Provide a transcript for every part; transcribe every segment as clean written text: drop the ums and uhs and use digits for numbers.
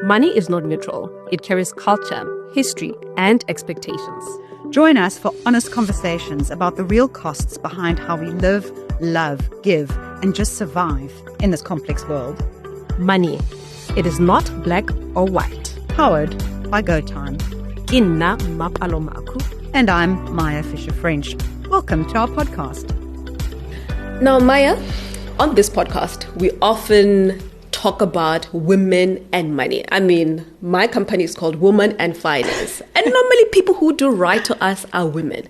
Money is not neutral. It carries culture, history, and expectations. Join us for honest conversations about the real costs behind how we live, love, give, and just survive in this complex world. Money. It is not black or white. Powered by GoTime. Inna Mapalomaku. And I'm Maya Fisher-French. Welcome to our podcast. Now, Maya, on this podcast, we often talk about women and money. I mean, my company is called Woman and Finance. And normally people who do write to us are women.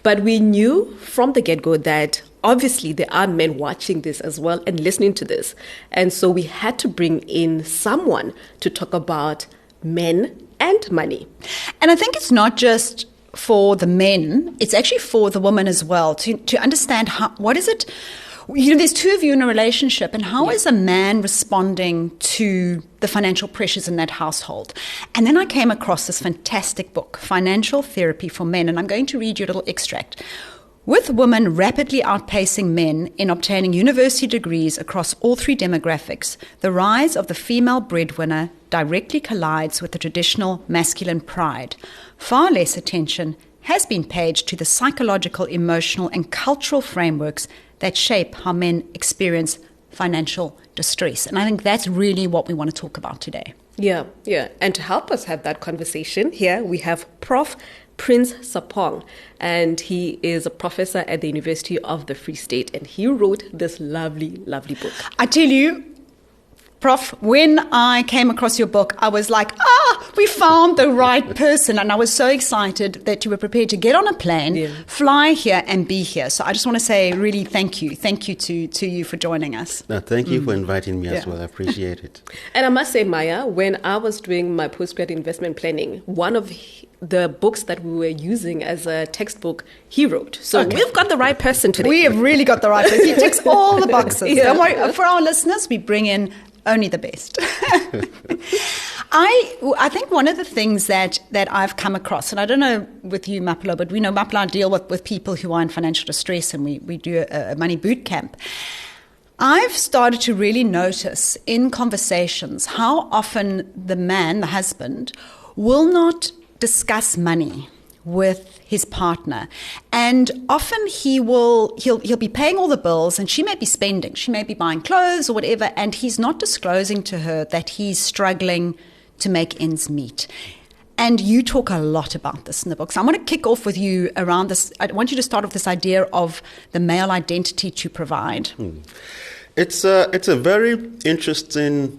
But we knew from the get-go that obviously there are men watching this as well and listening to this. And so we had to bring in someone to talk about men and money. And I think it's not just for the men, it's actually for the women as well, to understand what is it. You know, there's two of you in a relationship, and how is a man responding to the financial pressures in that household? And then I came across this fantastic book, Financial Therapy for Men, and I'm going to read you a little extract. With women rapidly outpacing men in obtaining university degrees across all three demographics, the rise of the female breadwinner directly collides with the traditional masculine pride. Far less attention has been paid to the psychological, emotional, and cultural frameworks that shape how men experience financial distress. And I think that's really what we want to talk about today. Yeah. And to help us have that conversation here, we have Prof. Prince Sapong, and he is a professor at the University of the Free State, and he wrote this lovely, lovely book. I tell you, Prof, when I came across your book, I was like, we found the right person. And I was so excited that you were prepared to get on a plane, fly here and be here. So I just want to say really thank you. Thank you to you for joining us. No, thank you for inviting me as well. I appreciate it. And I must say, Maya, when I was doing my postgrad investment planning, one of the books that we were using as a textbook, he wrote. So we've got the right person today. We have really got the right person. He ticks all the boxes. Don't worry. For our listeners, we bring in only the best. I think one of the things that I've come across, and I don't know with you, Mapalo, but we know Mapalo deal with people who are in financial distress, and we do a money boot camp. I've started to really notice in conversations how often the man, the husband, will not discuss money with his partner, and often he'll be paying all the bills, and she may be spending, she may be buying clothes or whatever, and he's not disclosing to her that he's struggling to make ends meet. And you talk a lot about this in the book. So I want to kick off with you around this. I want you to start with this idea of the male identity to provide. It's a very interesting,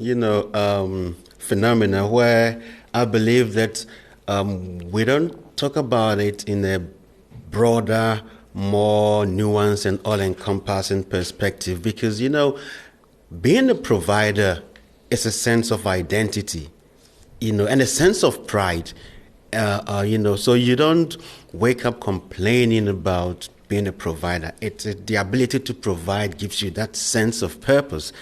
phenomena where I believe that we don't talk about it in a broader, more nuanced and all-encompassing perspective, because, being a provider is a sense of identity, and a sense of pride, so you don't wake up complaining about being a provider. It's the ability to provide gives you that sense of purpose.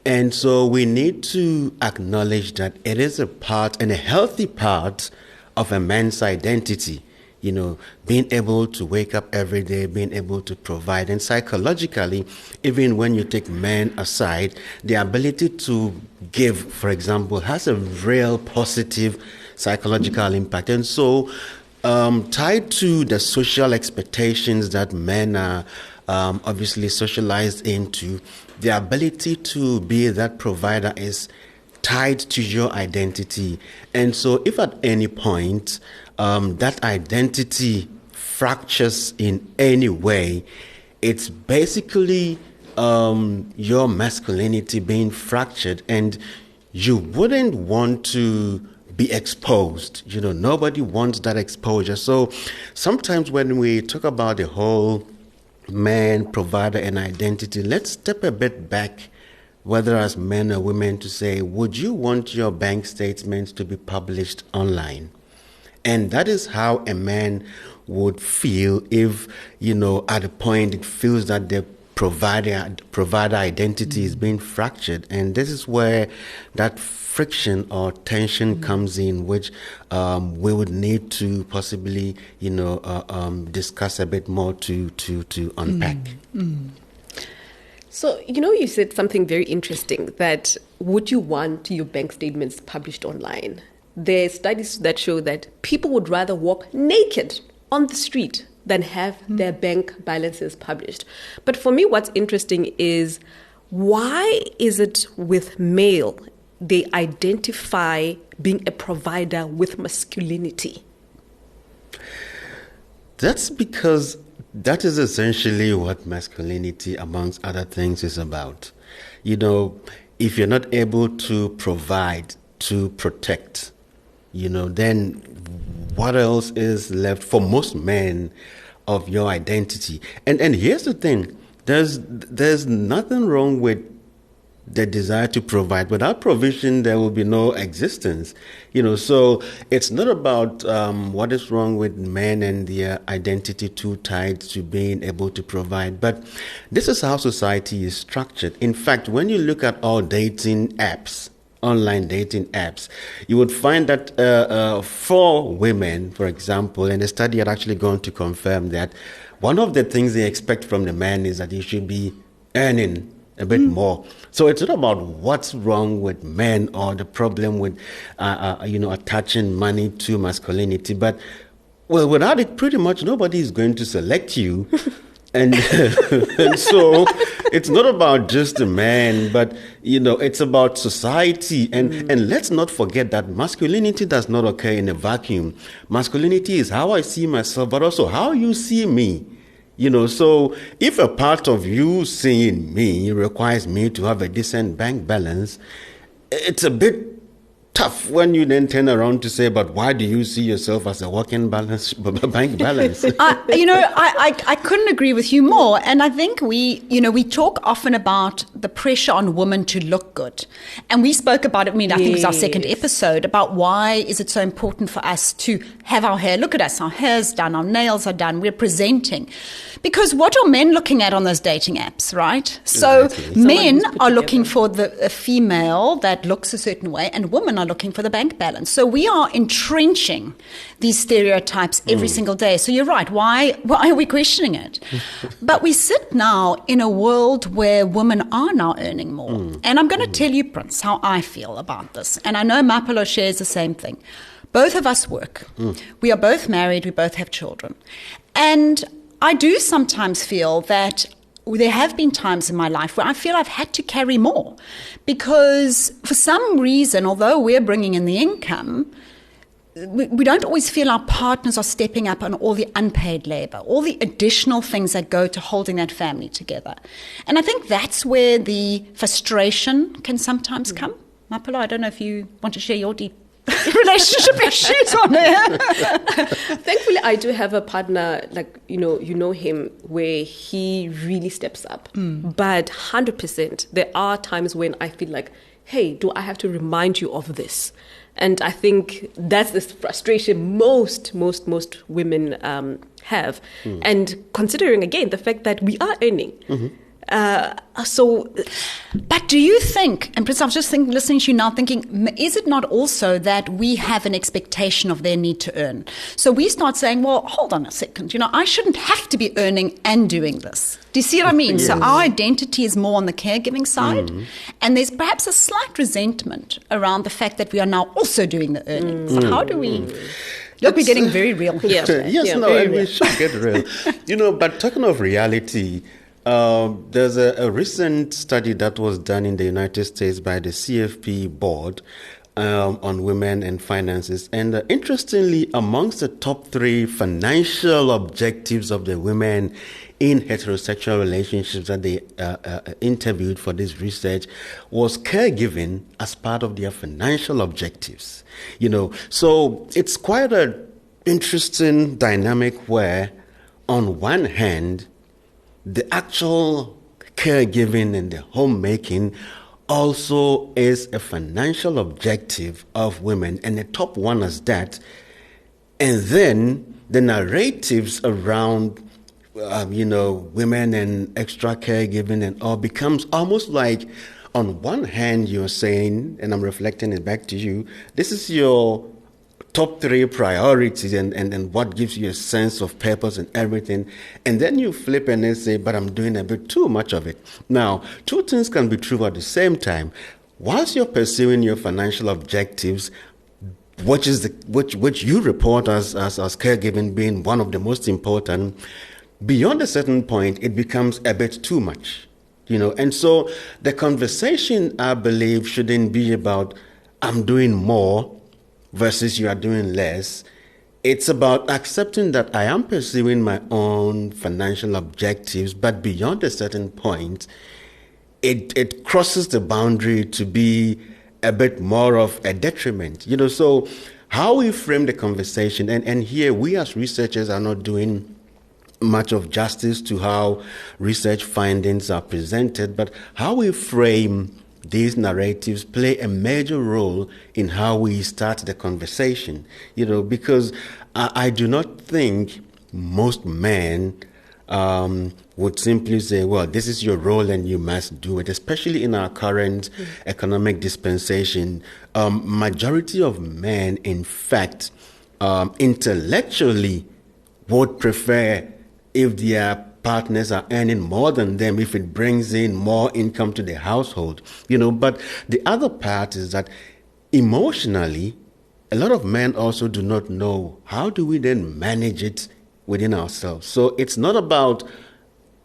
And so we need to acknowledge that it is a part, and a healthy part, of a man's identity, being able to wake up every day, being able to provide. And psychologically, even when you take men aside, the ability to give, for example, has a real positive psychological impact. And so tied to the social expectations that men are obviously socialized into, the ability to be that provider is tied to your identity. And so if at any point that identity fractures in any way, it's basically your masculinity being fractured, and you wouldn't want to be exposed. Nobody wants that exposure. So sometimes when we talk about the whole man, provider, and identity, let's step a bit back, whether as men or women, to say, would you want your bank statements to be published online? And that is how a man would feel if, at a point it feels that the provider identity is being fractured. And this is where that friction or tension comes in, which we would need to possibly, discuss a bit more to unpack. So, you said something very interesting, that would you want your bank statements published online? There are studies that show that people would rather walk naked on the street than have their bank balances published. But for me, what's interesting is, why is it with male they identify being a provider with masculinity? That's because that is essentially what masculinity, amongst other things, is about. You know, if you're not able to provide, to protect, you know, then what else is left for most men of your identity? And here's the thing, there's nothing wrong with the desire to provide. Without provision, there will be no existence. You know, so it's not about what is wrong with men and their identity too tied to being able to provide. But this is how society is structured. In fact, when you look at all dating apps, online dating apps, you would find that for women, for example, and a study had actually gone to confirm that one of the things they expect from the man is that he should be earning a bit more. So it's not about what's wrong with men or the problem with, attaching money to masculinity. But, well, without it, pretty much nobody is going to select you. And, and so it's not about just the man, but, you know, it's about society. And let's not forget that masculinity does not occur in a vacuum. Masculinity is how I see myself, but also how you see me. You know, so if a part of you seeing me requires me to have a decent bank balance, it's a bit tough when you then turn around to say, but why do you see yourself as a working balance, bank balance? I couldn't agree with you more. And I think we talk often about the pressure on women to look good. And we spoke about it, I think it was our second episode, about why is it so important for us to have our hair. Look at us, our hair's done, our nails are done, we're presenting. Because what are men looking at on those dating apps, right? So Exactly. men are looking for a female that looks a certain way, and women are looking for the bank balance. So we are entrenching these stereotypes every single day. So you're right. Why are we questioning it? But we sit now in a world where women are now earning more. And I'm going to tell you, Prince, how I feel about this. And I know Mapelo shares the same thing. Both of us work. We are both married. We both have children. And I do sometimes feel that there have been times in my life where I feel I've had to carry more because for some reason, although we're bringing in the income, we don't always feel our partners are stepping up on all the unpaid labor, all the additional things that go to holding that family together. And I think that's where the frustration can sometimes come. Mapelo, I don't know if you want to share your deep relationship issues on there. Thankfully, I do have a partner, like, you know him, where he really steps up. But 100%, there are times when I feel like, hey, do I have to remind you of this? And I think that's the frustration most women have. And considering, again, the fact that we are earning. But do you think, and Prince, I was just listening to you now thinking, is it not also that we have an expectation of their need to earn? So we start saying, well, hold on a second, I shouldn't have to be earning and doing this. Do you see what I mean? Yes. So our identity is more on the caregiving side, and there's perhaps a slight resentment around the fact that we are now also doing the earning. So how do we... Look, we're getting very real here. We should get real. But talking of reality... there's a recent study that was done in the United States by the CFP board on women and finances. And interestingly, amongst the top 3 financial objectives of the women in heterosexual relationships that they interviewed for this research was caregiving as part of their financial objectives. So it's quite an interesting dynamic where, on one hand, the actual caregiving and the homemaking also is a financial objective of women, and the top one is that. And then the narratives around, women and extra caregiving and all becomes almost like, on one hand, you're saying, and I'm reflecting it back to you, this is your top 3 priorities and what gives you a sense of purpose and everything. And then you flip and then say, but I'm doing a bit too much of it. Now, 2 things can be true at the same time. whilst you're pursuing your financial objectives, which you report as caregiving being one of the most important, beyond a certain point, it becomes a bit too much, And so the conversation, I believe, shouldn't be about I'm doing more versus you are doing less. It's about accepting that I am pursuing my own financial objectives, but beyond a certain point, it crosses the boundary to be a bit more of a detriment. So how we frame the conversation, and here we as researchers are not doing much of justice to how research findings are presented, but how we frame these narratives play a major role in how we start the conversation, because I do not think most men would simply say, well, this is your role and you must do it, especially in our current economic dispensation. Majority of men, in fact, intellectually would prefer if their partners are earning more than them, if it brings in more income to the household, But the other part is that emotionally, a lot of men also do not know how do we then manage it within ourselves. So it's not about,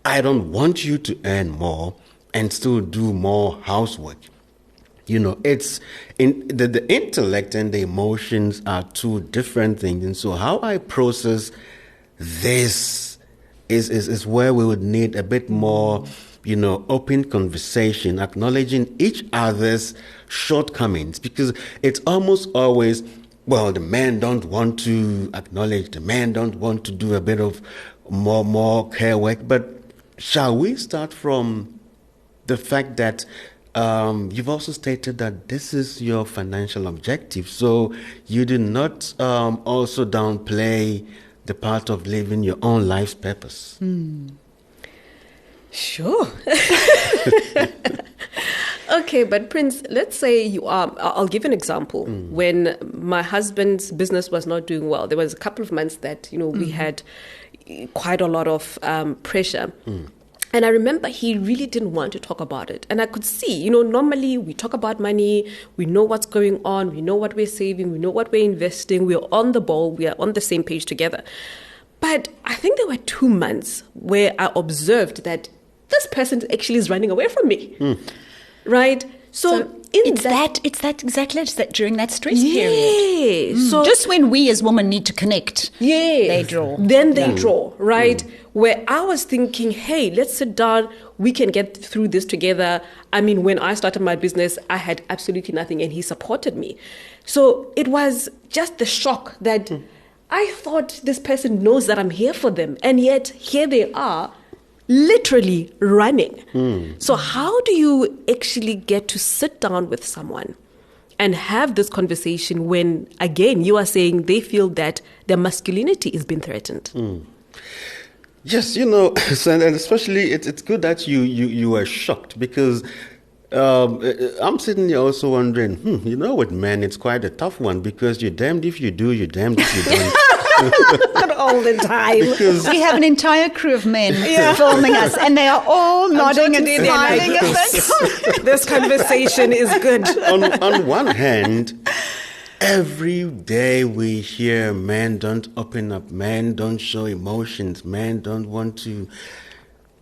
I don't want you to earn more and still do more housework. It's in the intellect and the emotions are two different things. And so how I process this is where we would need a bit more, open conversation, acknowledging each other's shortcomings, because it's almost always, well, the men don't want to acknowledge, the men don't want to do a bit of more care work. But shall we start from the fact that you've also stated that this is your financial objective, so you do not also downplay the part of living your own life's purpose? Sure. Okay, but Prince, let's say you are, I'll give an example. When my husband's business was not doing well, there was a couple of months that, we had quite a lot of pressure. And I remember he really didn't want to talk about it. And I could see, normally we talk about money, we know what's going on, we know what we're saving, we know what we're investing, we're on the ball, we are on the same page together. But I think there were 2 months where I observed that this person actually is running away from me. Right? So it's that during that stress period. So just when we as women need to connect, they draw. Then they draw, right? Where I was thinking, hey, let's sit down. We can get through this together. I mean, when I started my business, I had absolutely nothing, and he supported me. So it was just the shock that I thought this person knows that I'm here for them, and yet here they are, literally running. So how do you actually get to sit down with someone and have this conversation when, again, you are saying they feel that their masculinity is being threatened? Yes, and especially it's good that you were shocked, because I'm sitting here also wondering, with men, it's quite a tough one, because you're damned if you do, you're damned if you don't. Not all the time. Because we have an entire crew of men filming us, and they are all nodding and smiling. This conversation is good. On one hand, every day we hear men don't open up, men don't show emotions, men don't want to.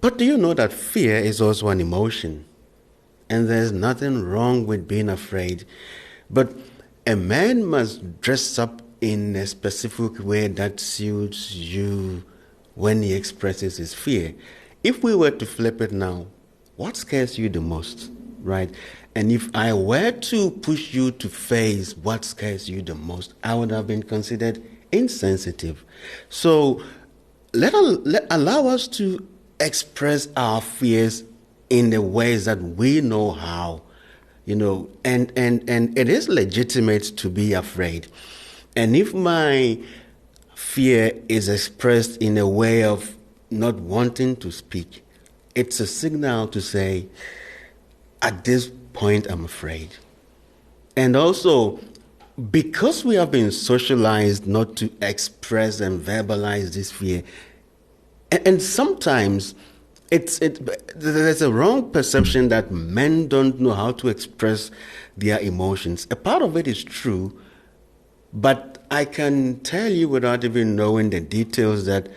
But do you know that fear is also an emotion? And there's nothing wrong with being afraid. But a man must dress up in a specific way that suits you when he expresses his fear. If we were to flip it now, what scares you the most, right? And if I were to push you to face what scares you the most, I would have been considered insensitive. So allow us to express our fears in the ways that we know how, and it is legitimate to be afraid. And if my fear is expressed in a way of not wanting to speak, it's a signal to say, at this point, I'm afraid. And also, because we have been socialized not to express and verbalize this fear, and sometimes there's a wrong perception that men don't know how to express their emotions. A part of it is true, but I can tell you without even knowing the details that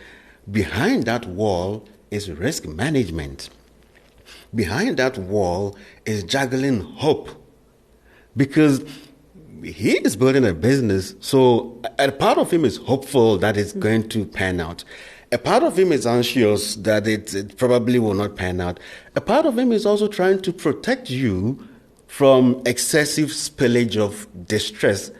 behind that wall is risk management. Behind that wall is juggling hope, because he is building a business, so a part of him is hopeful that it's going to pan out. A part of him is anxious that it probably will not pan out. A part of him is also trying to protect you from excessive spillage of distress.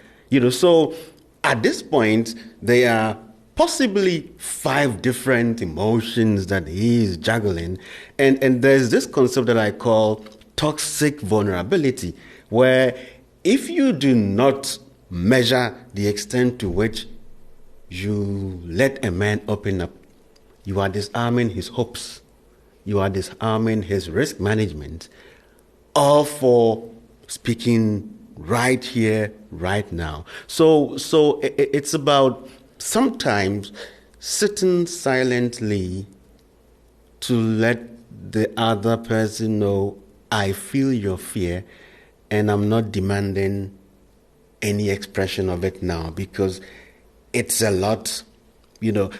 So at this point, there are possibly 5 different emotions that he is juggling. And there's this concept that I call toxic vulnerability, where if you do not measure the extent to which you let a man open up, you are disarming his hopes, you are disarming his risk management, all for speaking right here, right now. So it's about sometimes sitting silently to let the other person know, I feel your fear, and I'm not demanding any expression of it now because it's a lot,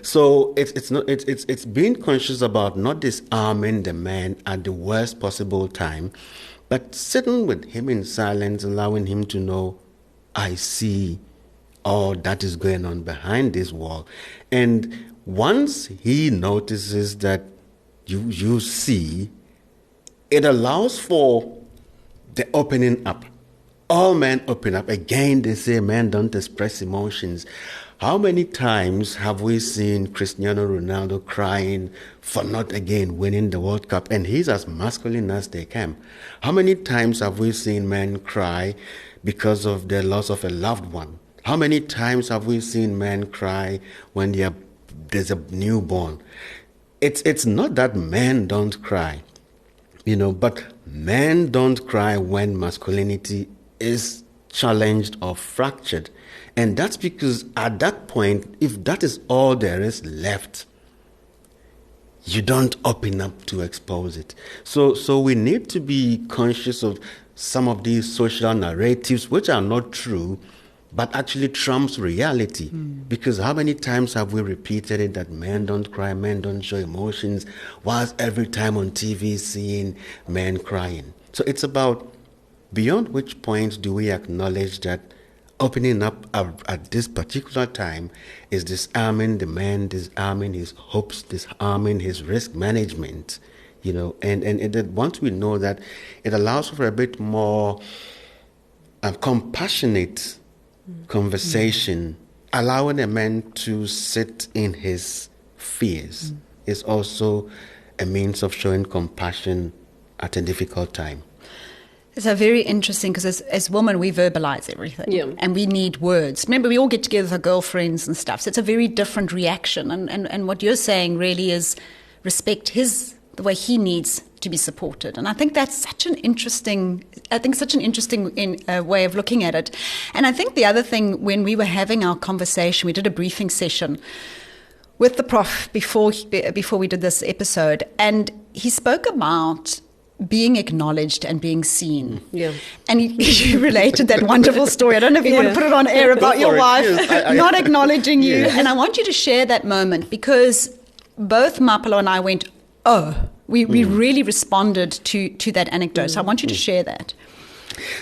So it's being conscious about not disarming the man at the worst possible time, but sitting with him in silence, allowing him to know, I see all that is going on behind this wall. And once he notices that you see, it allows for the opening up. All men open up. Again, they say men don't express emotions. How many times have we seen Cristiano Ronaldo crying for not again winning the World Cup? And he's as masculine as they can. How many times have we seen men cry because of the loss of a loved one? How many times have we seen men cry when there's a newborn? It's not that men don't cry, but men don't cry when masculinity is challenged or fractured. And that's because at that point, if that is all there is left, you don't open up to expose it. So we need to be conscious of some of these social narratives, which are not true, but actually trumps reality. Because how many times have we repeated it that men don't cry, men don't show emotions, whilst every time on TV seeing men crying? So it's about beyond which point do we acknowledge that opening up at this particular time is disarming the man, disarming his hopes, disarming his risk management, and once we know that, it allows for a bit more compassionate conversation, allowing a man to sit in his fears is also a means of showing compassion at a difficult time. It's very interesting because as women, we verbalize everything. Yeah. And we need words. Remember, we all get together with our girlfriends and stuff. So it's a very different reaction. And what you're saying really is respect the way he needs to be supported. And I think that's such an interesting way of looking at it. And I think the other thing, when we were having our conversation, we did a briefing session with the prof before we did this episode. And he spoke about being acknowledged and being seen. Yeah. And you related that wonderful story. I don't know if you want to put it on air about your wife not acknowledging you. Yes. And I want you to share that moment because both Mapelo and I went, oh, we really responded to that anecdote. So I want you to share that.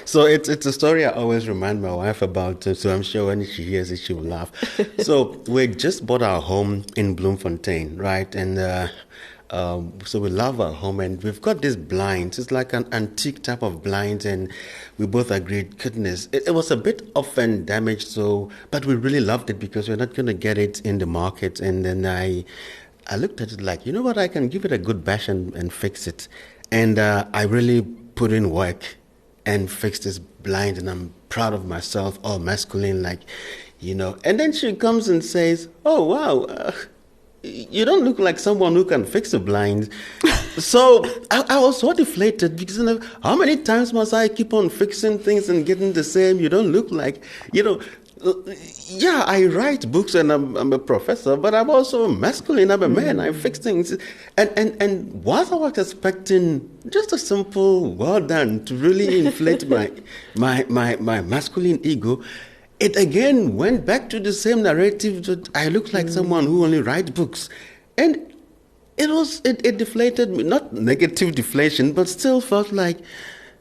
So it's a story I always remind my wife about, so I'm sure when she hears it, she will laugh. So we just bought our home in Bloemfontein, right? And so we love our home, and we've got this blind. It's like an antique type of blind, and we both agreed, goodness, it was a bit often damaged, but we really loved it because we're not going to get it in the market. And then I looked at it like, you know what, I can give it a good bash and fix it. And I really put in work and fixed this blind, and I'm proud of myself, all masculine, And then she comes and says, oh, wow, you don't look like someone who can fix a blind. So I was so deflated because how many times must I keep on fixing things and getting the same? You don't look like, Yeah, I write books and I'm a professor, but I'm also masculine. I'm a man. I fix things. And what I was expecting, just a simple well done to really inflate my masculine ego, it again went back to the same narrative that I look like someone who only writes books. And it deflated me, not negative deflation, but still felt like,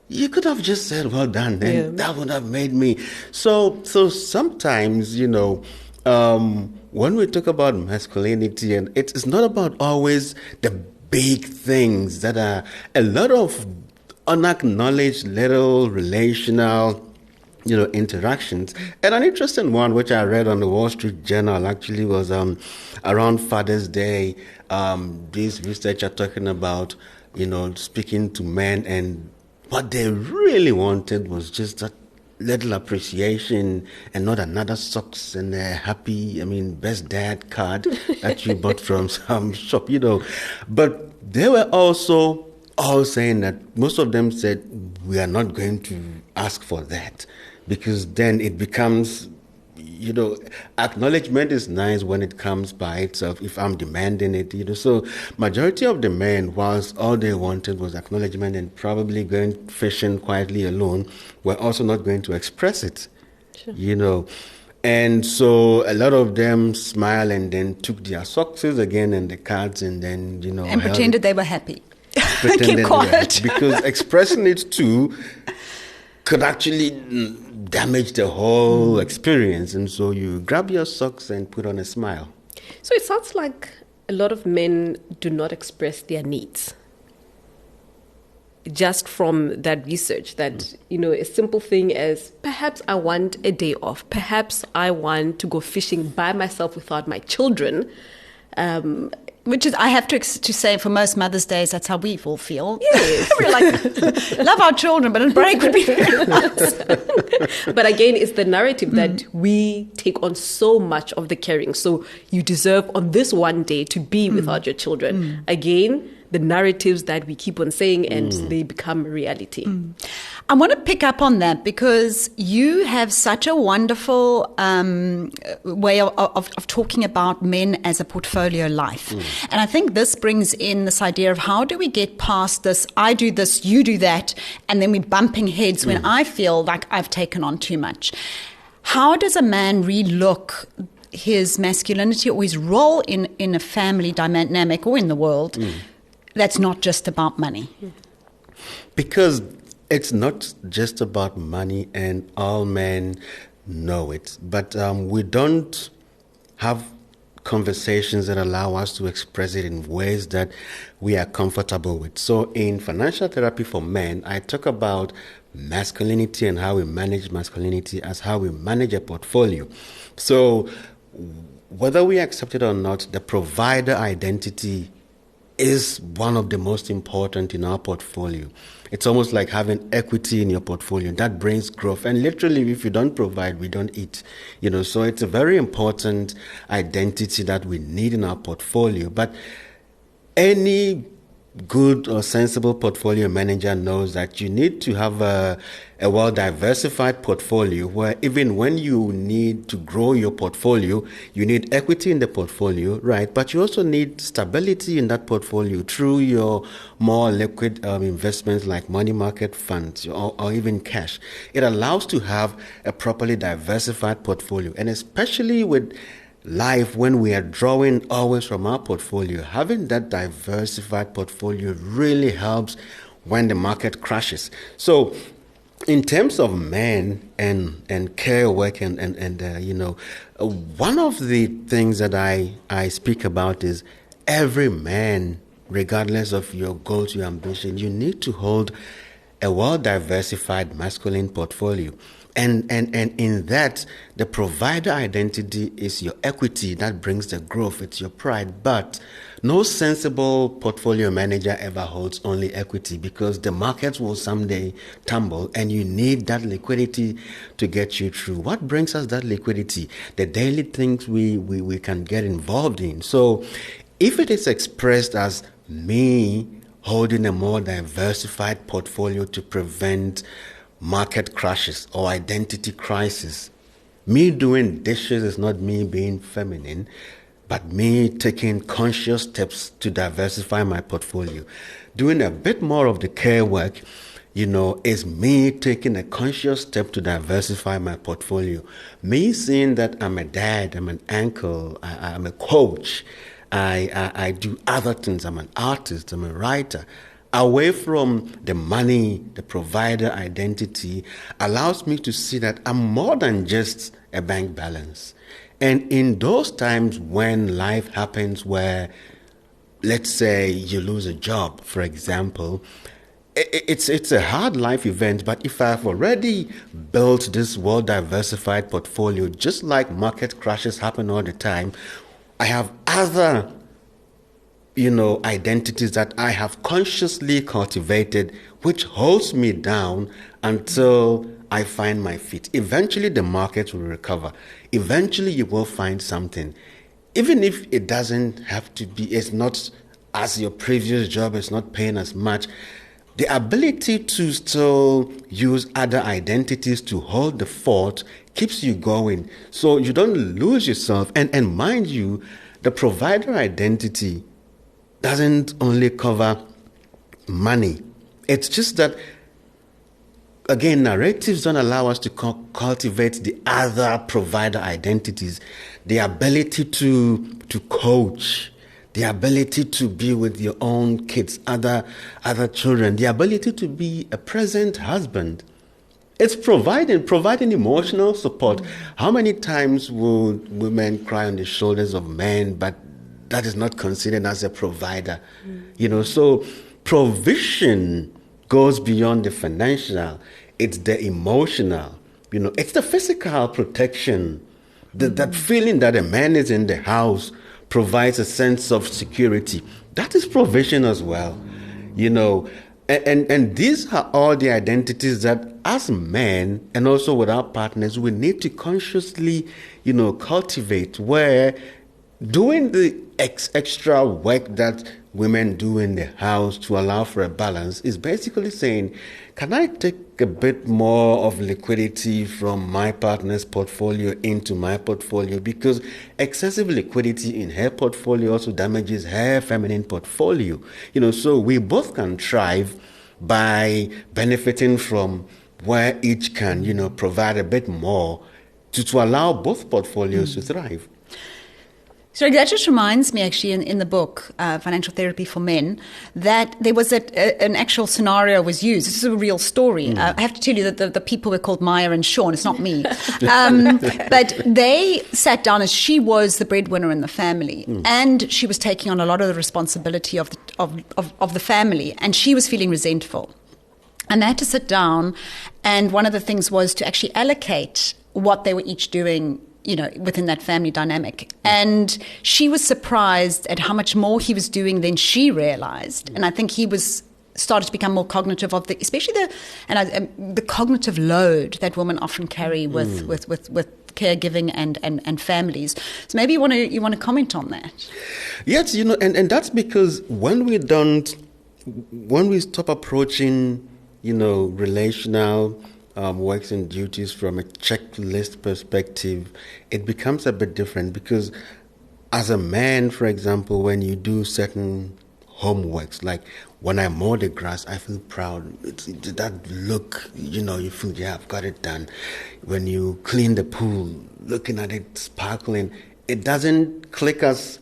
you could have just said, well done, and that would have made me. So sometimes, when we talk about masculinity, and it's not about always the big things that are a lot of unacknowledged little relational, interactions. And an interesting one, which I read on the Wall Street Journal, actually was around Father's Day. These researchers are talking about, speaking to men, and what they really wanted was just that little appreciation and not another socks and a happy, best dad card that you bought from some shop, But they were also all saying that most of them said, we are not going to ask for that, because then it becomes, acknowledgement is nice when it comes by itself, if I'm demanding it, So majority of the men, whilst all they wanted was acknowledgement and probably going fishing quietly alone, were also not going to express it, Sure. And so a lot of them smile and then took their socks again and the cards and then, and pretended they were happy. Pretended Keep quiet. Because expressing it too could actually damage the whole experience. And so you grab your socks and put on a smile. So it sounds like a lot of men do not express their needs. Just from that research, that, a simple thing as perhaps I want a day off. Perhaps I want to go fishing by myself without my children. Which is, I have to say, for most Mother's Days, that's how we all feel. Yes. We're like, love our children, but a break would be very nice. But again, it's the narrative that we take on so much of the caring. So you deserve on this one day to be without your children. Again, the narratives that we keep on saying, and they become reality. I want to pick up on that because you have such a wonderful way of talking about men as a portfolio life. And I think this brings in this idea of how do we get past this, I do this, you do that, and then we're bumping heads when I feel like I've taken on too much. How does a man relook his masculinity or his role in a family dynamic or in the world that's not just about money? Because it's not just about money, and all men know it. But we don't have conversations that allow us to express it in ways that we are comfortable with. So in financial therapy for men, I talk about masculinity and how we manage masculinity as how we manage a portfolio. So whether we accept it or not, the provider identity is one of the most important in our portfolio. It's almost like having equity in your portfolio. That brings growth. And literally, if you don't provide, we don't eat. So it's a very important identity that we need in our portfolio. But any good or sensible portfolio manager knows that you need to have a well-diversified portfolio where even when you need to grow your portfolio, you need equity in the portfolio, right? But you also need stability in that portfolio through your more liquid investments like money market funds or even cash. It allows to have a properly diversified portfolio, and especially with life, when we are drawing always from our portfolio, having that diversified portfolio really helps when the market crashes. So in terms of men and care work and one of the things that I speak about is every man, regardless of your goals, your ambition, you need to hold a well-diversified masculine portfolio. And in that, the provider identity is your equity that brings the growth. It's your pride. But no sensible portfolio manager ever holds only equity, because the markets will someday tumble and you need that liquidity to get you through. What brings us that liquidity? The daily things we can get involved in. So if it is expressed as me holding a more diversified portfolio to prevent market crashes or identity crisis, Me doing dishes is not me being feminine, but me taking conscious steps to diversify my portfolio. Doing a bit more of the care work, is me taking a conscious step to diversify my portfolio. Me seeing that I'm a dad, I'm an uncle, I'm a coach, I do other things, I'm an artist, I'm a writer. Away from the money, the provider identity, allows me to see that I'm more than just a bank balance. And in those times when life happens where, let's say you lose a job, for example, it's a hard life event, but if I've already built this well-diversified portfolio, just like market crashes happen all the time, I have other identities that I have consciously cultivated, which holds me down until I find my feet. Eventually, the market will recover. Eventually, you will find something. Even if it doesn't have to be, it's not as your previous job, it's not paying as much. The ability to still use other identities to hold the fort keeps you going. So you don't lose yourself. And mind you, the provider identity doesn't only cover money. It's just that, again, narratives don't allow us to cultivate the other provider identities. The ability to coach, the ability to be with your own kids, other children, the ability to be a present husband. It's providing emotional support. How many times will women cry on the shoulders of men, but that is not considered as a provider? So provision goes beyond the financial. It's the emotional, it's the physical protection. That feeling that a man is in the house provides a sense of security. That is provision as well, And these are all the identities that as men and also with our partners, we need to consciously, cultivate, where doing the extra work that women do in the house to allow for a balance is basically saying, can I take a bit more of liquidity from my partner's portfolio into my portfolio? Because excessive liquidity in her portfolio also damages her feminine portfolio. So we both can thrive by benefiting from where each can, provide a bit more to allow both portfolios to thrive. So that just reminds me, actually, in the book, Financial Therapy for Men, that there was an actual scenario was used. This is a real story. I have to tell you that the people were called Maya and Sean. It's not me. But they sat down, as she was the breadwinner in the family, and she was taking on a lot of the responsibility of the family, and she was feeling resentful. And they had to sit down, and one of the things was to actually allocate what they were each doing, within that family dynamic. And she was surprised at how much more he was doing than she realized. And I think he started to become more cognitive of especially the cognitive load that women often carry with caregiving and families. So maybe you want to comment on that. Yes, and that's because when we stop approaching, relational works and duties from a checklist perspective, it becomes a bit different. Because as a man, for example, when you do certain homeworks, like when I mow the grass, I feel proud. It's that look, you feel, yeah, I've got it done. When you clean the pool, looking at it sparkling, it doesn't click as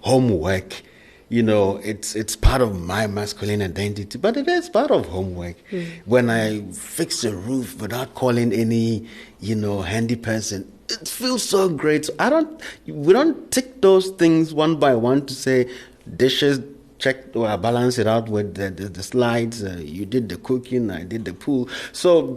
homework. It's part of my masculine identity, but it is part of homework. When I fix a roof without calling any, handy person, it feels so great. So we don't tick those things one by one to say dishes, check or balance it out with the slides. You did the cooking, I did the pool. So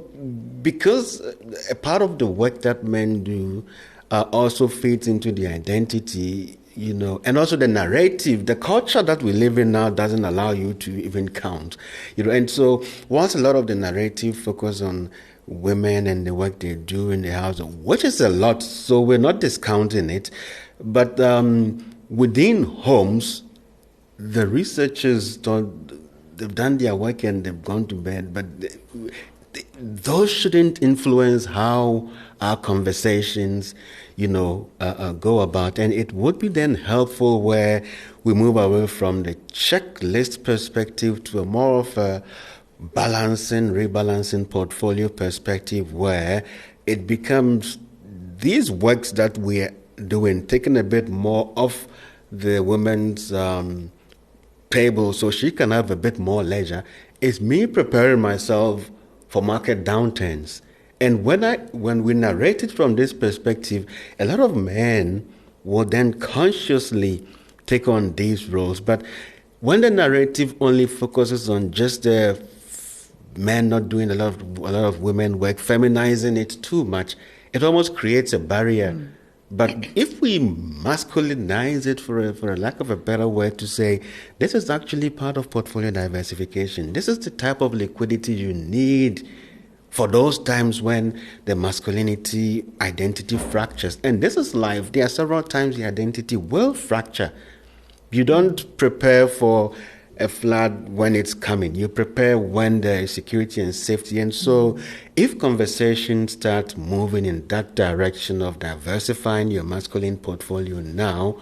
because a part of the work that men do also fits into the identity, and also the narrative, the culture that we live in now doesn't allow you to even count, and so once a lot of the narrative focus on women and the work they do in the house, which is a lot, so we're not discounting it, but within homes, the researchers they've done their work and they've gone to bed, but those shouldn't influence how our conversations, go about. And it would be then helpful where we move away from the checklist perspective to a more of a rebalancing portfolio perspective, where it becomes these works that we're doing, taking a bit more off the woman's table so she can have a bit more leisure, is me preparing myself for market downturns. And when we narrate it from this perspective, a lot of men will then consciously take on these roles. But when the narrative only focuses on just the men not doing a lot of women work, feminizing it too much, it almost creates a barrier. But if we masculinize it, for a lack of a better word to say, this is actually part of portfolio diversification. This is the type of liquidity you need for those times when the masculinity identity fractures. And this is life. There are several times the identity will fracture. You don't prepare for a flood when it's coming. You prepare when there is security and safety. And so if conversations start moving in that direction of diversifying your masculine portfolio now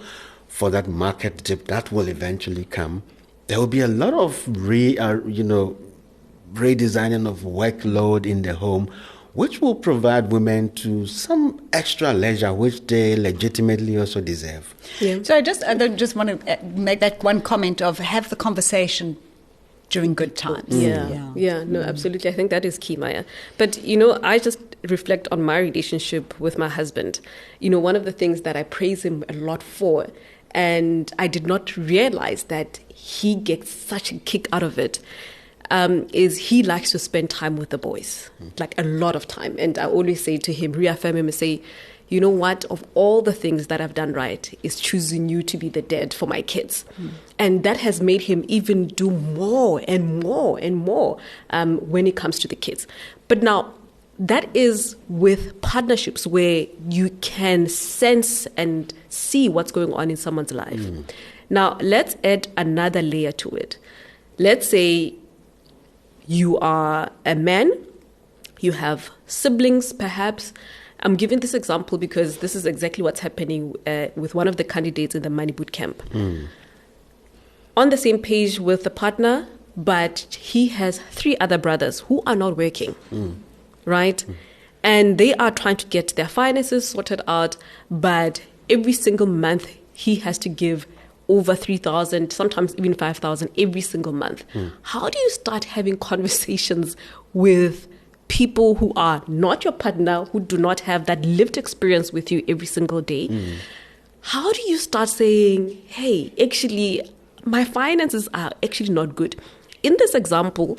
for that market dip that will eventually come, there will be a lot of redesigning of workload in the home, which will provide women to some extra leisure, which they legitimately also deserve. Yeah. So I just want to make that one comment of have the conversation during good times. Yeah, no, absolutely. I think that is key, Maya. But, I just reflect on my relationship with my husband. One of the things that I praise him a lot for, and I did not realize that he gets such a kick out of it, is he likes to spend time with the boys, like a lot of time. And I always say to him, reaffirm him and say, you know what, of all the things that I've done right is choosing you to be the dad for my kids. And that has made him even do more and more and more when it comes to the kids. But now, that is with partnerships where you can sense and see what's going on in someone's life. Now, let's add another layer to it. Let's say you are a man, you have siblings perhaps. I'm giving this example because this is exactly what's happening with one of the candidates in the Money Boot Camp. On the same page with the partner, but he has 3 other brothers who are not working, right? And they are trying to get their finances sorted out, but every single month he has to give over 3,000, sometimes even 5,000 every single month. How do you start having conversations with people who are not your partner, who do not have that lived experience with you every single day? How do you start saying, hey, actually, my finances are actually not good? In this example,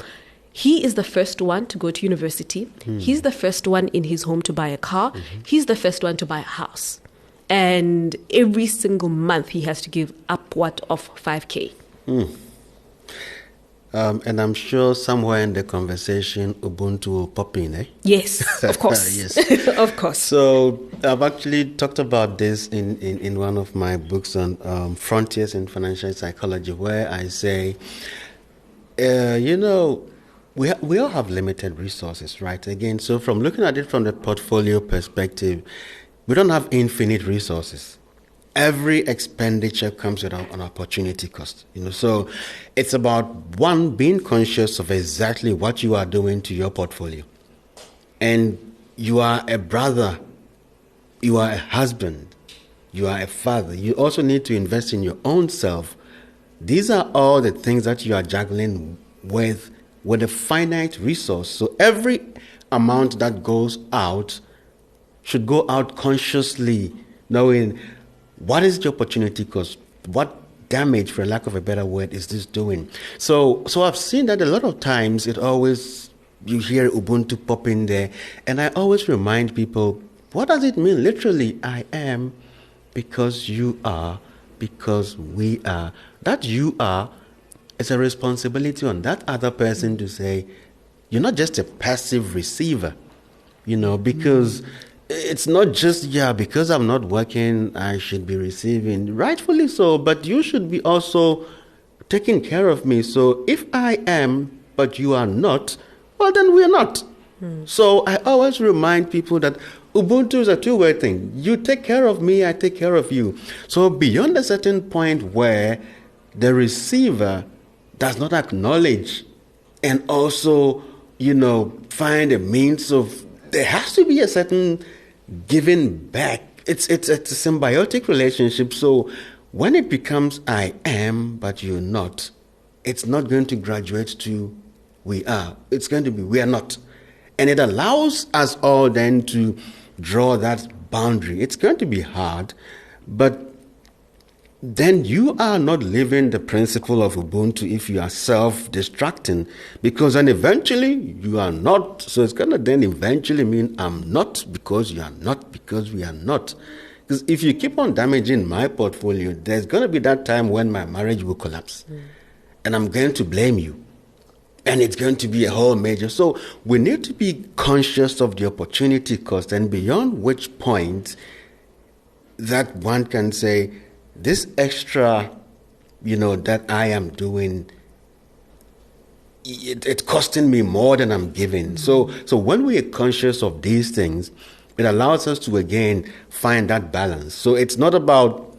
he is the first one to go to university. He's the first one in his home to buy a car. He's the first one to buy a house. And every single month he has to give upward of 5K. And I'm sure somewhere in the conversation, Ubuntu will pop in, eh? Yes, of course. Yes. Of course. So I've actually talked about this in one of my books on Frontiers in Financial Psychology, where I say, we all have limited resources, right? Again, so from looking at it from the portfolio perspective, we don't have infinite resources. Every expenditure comes with an opportunity cost. So it's about, one, being conscious of exactly what you are doing to your portfolio. And you are a brother, you are a husband, you are a father. You also need to invest in your own self. These are all the things that you are juggling with a finite resource. So every amount that goes out should go out consciously, knowing what is the opportunity cost, what damage, for lack of a better word, is this doing. So I've seen that a lot of times you hear Ubuntu pop in there, and I always remind people, what does it mean? Literally, I am because you are, because we are. That you are is a responsibility on that other person to say, you're not just a passive receiver, because it's not just, because I'm not working, I should be receiving. Rightfully so, but you should be also taking care of me. So if I am, but you are not, well, then we're not. So I always remind people that Ubuntu is a two-way thing. You take care of me, I take care of you. So beyond a certain point where the receiver does not acknowledge and also, find a means of, there has to be a certain giving back. It's a symbiotic relationship. So when it becomes I am, but you're not, it's not going to graduate to we are. It's going to be we are not. And it allows us all then to draw that boundary. It's going to be hard, but then you are not living the principle of Ubuntu if you are self-destructing, because then eventually you are not. So it's going to then eventually mean I'm not because you are not because we are not. Because if you keep on damaging my portfolio, there's going to be that time when my marriage will collapse. And I'm going to blame you. And it's going to be a whole major. So we need to be conscious of the opportunity cost, and beyond which point that one can say, this extra, that I am doing, it's costing me more than I'm giving. So when we are conscious of these things, it allows us to, again, find that balance. So it's not about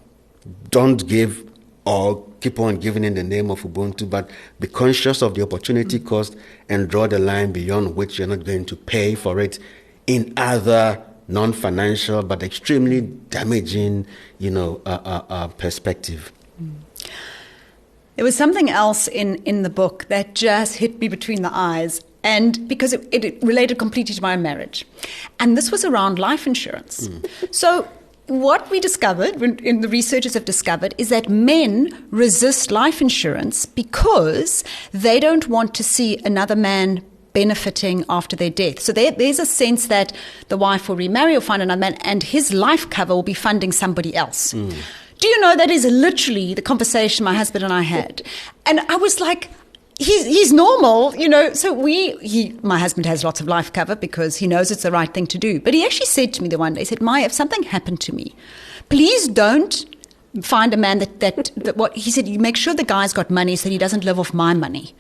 don't give or keep on giving in the name of Ubuntu, but be conscious of the opportunity cost and draw the line beyond which you're not going to pay for it in other non-financial but extremely damaging, perspective. There was something else in the book that just hit me between the eyes, and because it related completely to my marriage. And this was around life insurance. So what we discovered, and the researchers have discovered, is that men resist life insurance because they don't want to see another man benefiting after their death. So there's a sense that the wife will remarry or find another man, and his life cover will be funding somebody else. Do you know that is literally the conversation my husband and I had? And I was like, he's normal, So my husband has lots of life cover because he knows it's the right thing to do. But he actually said to me the one day, he said, Maya, if something happened to me, please don't find a man that what he said, you make sure the guy's got money so he doesn't live off my money.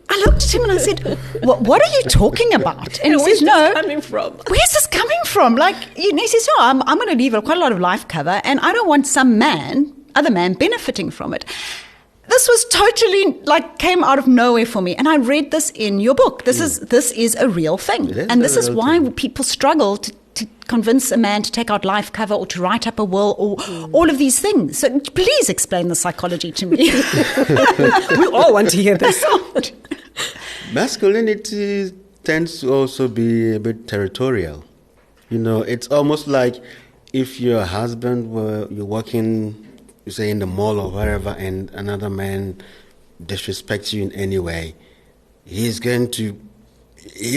I looked at him and I said, what are you talking about? And he says, no. Coming from? Where's this coming from? He says, no, I'm going to leave quite a lot of life cover, and I don't want some other man benefiting from it. This was totally came out of nowhere for me. And I read this in your book. This is a real thing. And this is why people struggle to convince a man to take out life cover or to write up a will or all of these things. So please explain the psychology to me. We all want to hear this. Masculinity tends to also be a bit territorial. It's almost like if your husband you're working, you say in the mall or wherever, and another man disrespects you in any way, he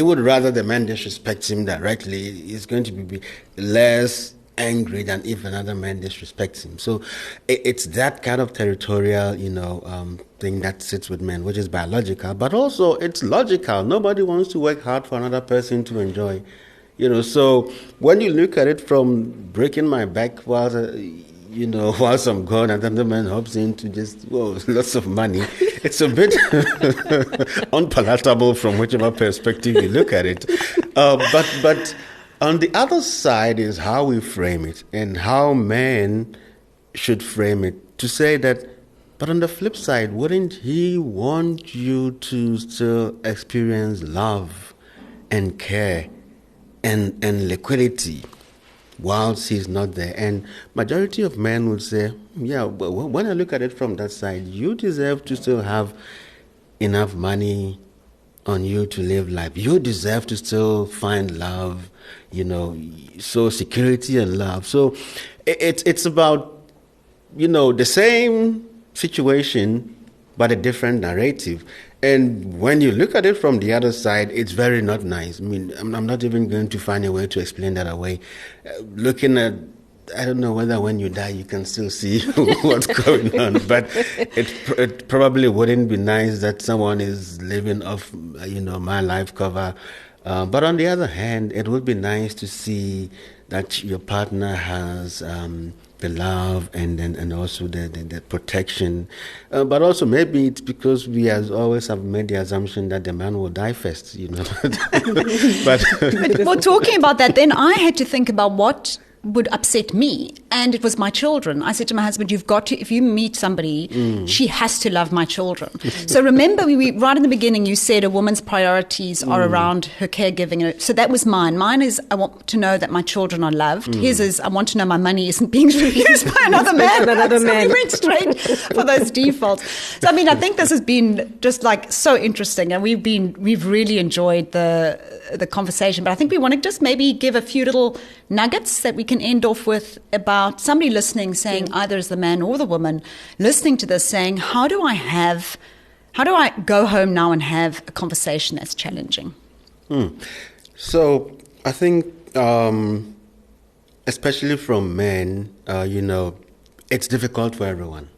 would rather the man disrespects him directly. He's going to be less angry than if another man disrespects him. So it's that kind of territorial, thing that sits with men, which is biological, but also it's logical. Nobody wants to work hard for another person to enjoy, So when you look at it from breaking my back whilst I'm gone, and then the man hops in to just, lots of money. It's a bit unpalatable from whichever perspective you look at it. But on the other side is how we frame it and how men should frame it. To say that, but on the flip side, wouldn't he want you to still experience love and care and liquidity whilst he's not there? And majority of men would say, when I look at it from that side, you deserve to still have enough money on you to live life. You deserve to still find love, so security and love. So it's about, the same situation, but a different narrative. And when you look at it from the other side, it's very not nice. I mean, I'm not even going to find a way to explain that away. Looking at, I don't know whether when you die you can still see what's going on, but it probably wouldn't be nice that someone is living off, my life cover. But on the other hand, it would be nice to see that your partner has the love and also the protection. But also maybe it's because we as always have made the assumption that the man will die first, but Well, talking about that, then I had to think about what would upset me, and it was my children. I said to my husband, you've got to, if you meet somebody, she has to love my children. So remember, we right in the beginning, you said a woman's priorities are around her caregiving. So that was mine. Mine is, I want to know that my children are loved. His is, I want to know my money isn't being used by another man. We went straight for those defaults. So, I mean, I think this has been just like so interesting, and we've really enjoyed the conversation. But I think we want to just maybe give a few little nuggets that we can end off with about somebody listening saying, either as the man or the woman listening to this, saying, how do I go home now and have a conversation that's challenging? So I think, especially from men, it's difficult for everyone.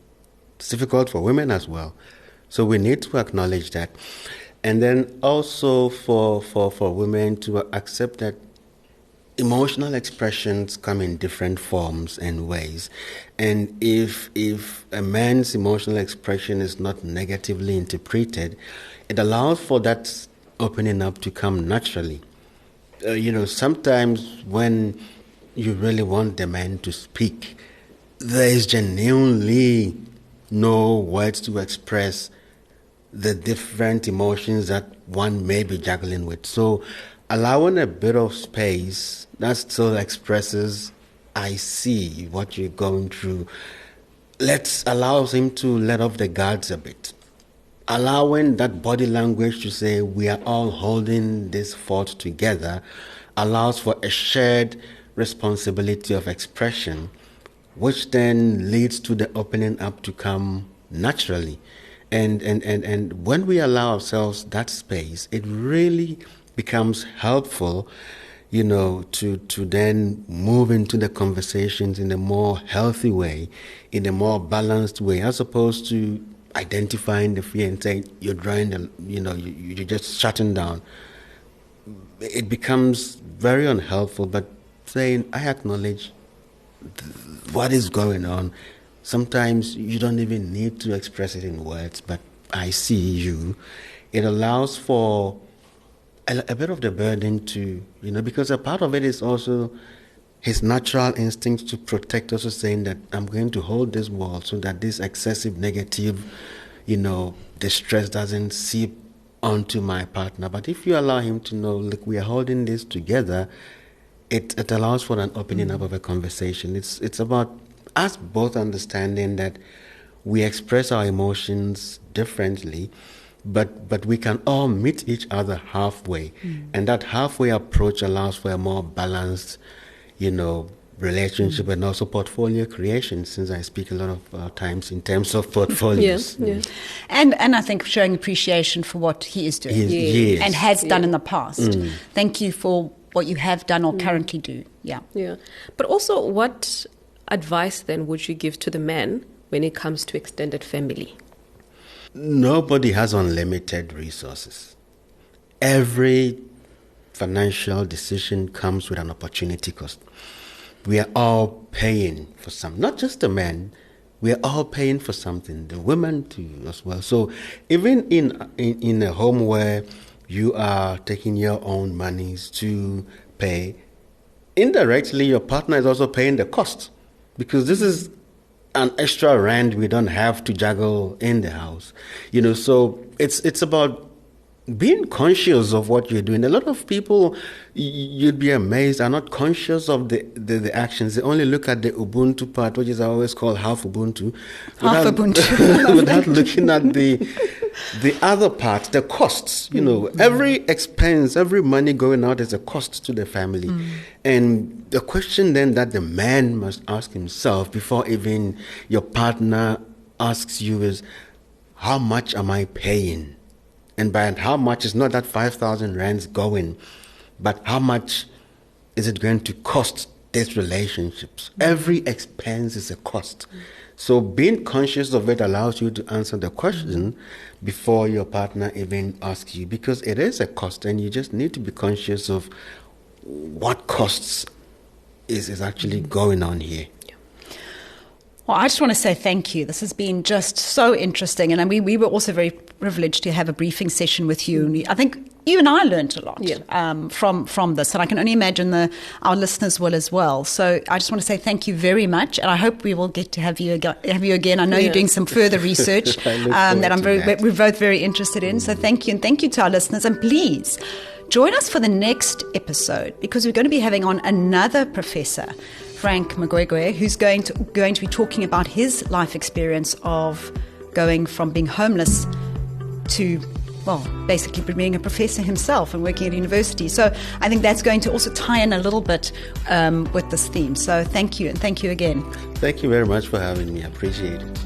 It's difficult for women as well. So we need to acknowledge that. And then also for women to accept that emotional expressions come in different forms and ways. And if a man's emotional expression is not negatively interpreted, it allows for that opening up to come naturally. Sometimes when you really want the man to speak, there is genuinely no words to express the different emotions that one may be juggling with. So allowing a bit of space that still expresses, I see what you're going through, allows him to let off the guards a bit. Allowing that body language to say we are all holding this fort together allows for a shared responsibility of expression, which then leads to the opening up to come naturally. And when we allow ourselves that space, it really becomes helpful, to then move into the conversations in a more healthy way, in a more balanced way, as opposed to identifying the fear and saying you're drawing you're just shutting down. It becomes very unhelpful, but saying, I acknowledge what is going on. Sometimes you don't even need to express it in words, but I see you. It allows for a bit of the burden to, because a part of it is also his natural instinct to protect, also saying that I'm going to hold this wall so that this excessive negative, distress doesn't seep onto my partner. But if you allow him to know, look, we are holding this together, it allows for an opening up of a conversation. It's about us both understanding that we express our emotions differently, but we can all meet each other halfway. And that halfway approach allows for a more balanced, relationship and also portfolio creation, since I speak a lot of times in terms of portfolios. Yeah. And I think showing appreciation for what he is doing Yes. and has done in the past. Thank you for what you have done or currently do. Yeah. But also, what advice then would you give to the man when it comes to extended family? Nobody has unlimited resources. Every financial decision comes with an opportunity cost. We are all paying for something, not just the men. We are all paying for something, the women too as well. So even in a home where you are taking your own monies to pay, indirectly your partner is also paying the cost, because this is an extra rent we don't have to juggle in the house. So it's about being conscious of what you're doing. A lot of people, you'd be amazed, are not conscious of the actions. They only look at the Ubuntu part, which is always called half Ubuntu. Without looking at the other part, the costs. Every expense, every money going out is a cost to the family. And the question then that the man must ask himself before even your partner asks you is, how much am I paying? And by how much is not that 5,000 rands going, but how much is it going to cost these relationships? Every expense is a cost. So being conscious of it allows you to answer the question before your partner even asks you, because it is a cost, and you just need to be conscious of what costs is actually going on here. Well, I just want to say thank you. This has been just so interesting. And we were also very privileged to have a briefing session with you. And I think you and I learned a lot from this. And I can only imagine our listeners will as well. So I just want to say thank you very much. And I hope we will get to have you again. I know you're doing some further research that we're both very interested in. So thank you. And thank you to our listeners. And please join us for the next episode, because we're going to be having on another professor, Frank Magwegwe, who's going to be talking about his life experience of going from being homeless to, well, basically being a professor himself and working at university. So I think that's going to also tie in a little bit with this theme. So thank you, and thank you again. Thank you very much for having me. I appreciate it.